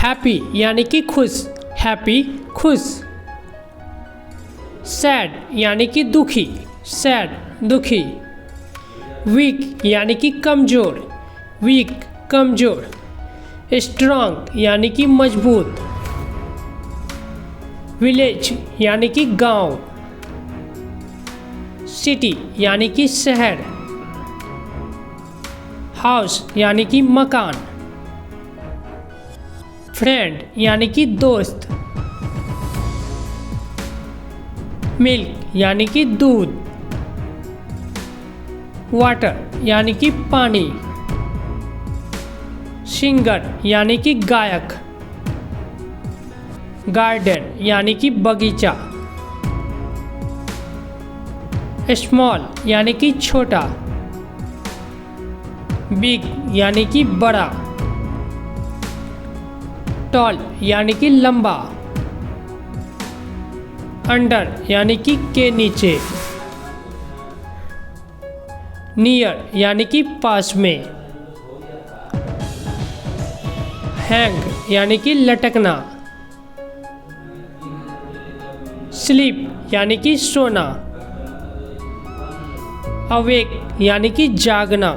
Happy यानी कि खुश, हैप्पी खुश। सैड यानी कि दुखी, सैड दुखी। वीक यानी कि कमज़ोर, वीक कमज़ोर। स्ट्रांग यानी कि मजबूत। विलेज यानी कि गांव। सिटी यानी कि शहर। हाउस यानी कि मकान। फ्रेंड यानी कि दोस्त। मिल्क यानी कि दूध। वाटर यानी कि पानी। सिंगर यानी कि गायक। गार्डन यानी कि बगीचा। स्मॉल यानी कि छोटा। बिग यानी कि बड़ा। टॉल यानी कि लंबा। अंडर यानी कि के नीचे। नियर यानी कि पास में। हैंग यानी कि लटकना। स्लीप यानी कि सोना। अवेक यानी कि जागना।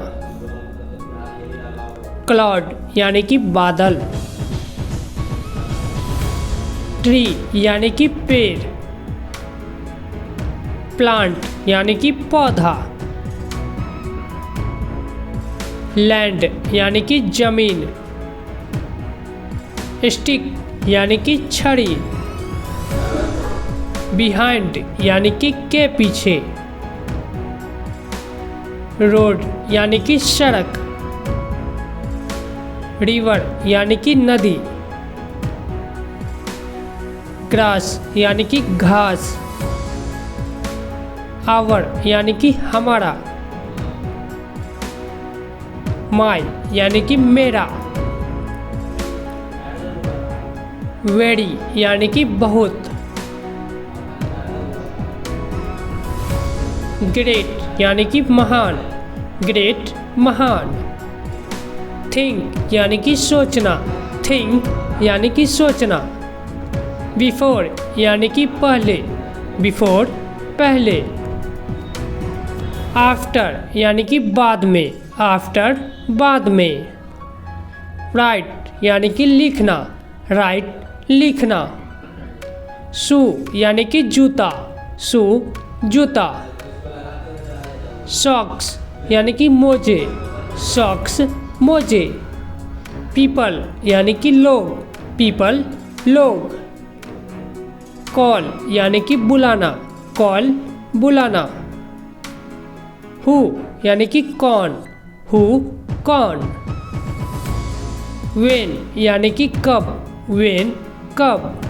क्लाउड यानी कि बादल। ट्री यानी कि पेड़। प्लांट यानी कि पौधा। लैंड यानी कि जमीन। स्टिक यानी कि छड़ी। बिहाइंड यानी कि के पीछे। रोड यानी कि सड़क। रिवर यानी कि नदी। ग्रास यानी कि घास। आवर यानी कि हमारा। माई यानी कि मेरा। वेरी यानी कि बहुत। ग्रेट यानी कि महान, ग्रेट महान। थिंक यानी कि सोचना, थिंक यानी कि सोचना। बिफोर यानी कि पहले, बिफोर पहले। आफ्टर यानी कि बाद में, आफ्टर बाद में। राइट यानी कि लिखना, राइट लिखना। शू यानी कि जूता, शू जूता। सॉक्स यानी कि मोजे, सॉक्स मोजे। पीपल यानी कि लोग, पीपल लोग। कॉल यानी कि बुलाना, कॉल बुलाना। हु यानी कि कौन, हु कौन। वेन यानी कि कब, वेन कब।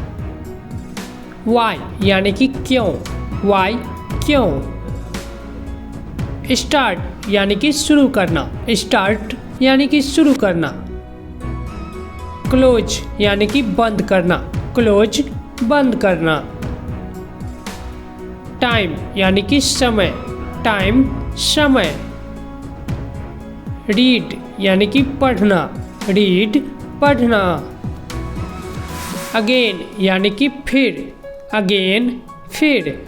वाई यानी कि क्यों, वाई क्यों। स्टार्ट यानी कि शुरू करना, स्टार्ट यानी कि शुरू करना। क्लोज यानी कि बंद करना, क्लोज बंद करना। टाइम यानी कि समय, टाइम समय। रीड यानी कि पढ़ना, रीड पढ़ना। अगेन यानी कि फिर, अगेन फिर।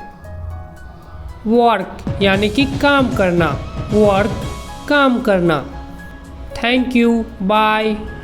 वर्क यानी कि काम करना, वर्क काम करना। Thank you, bye.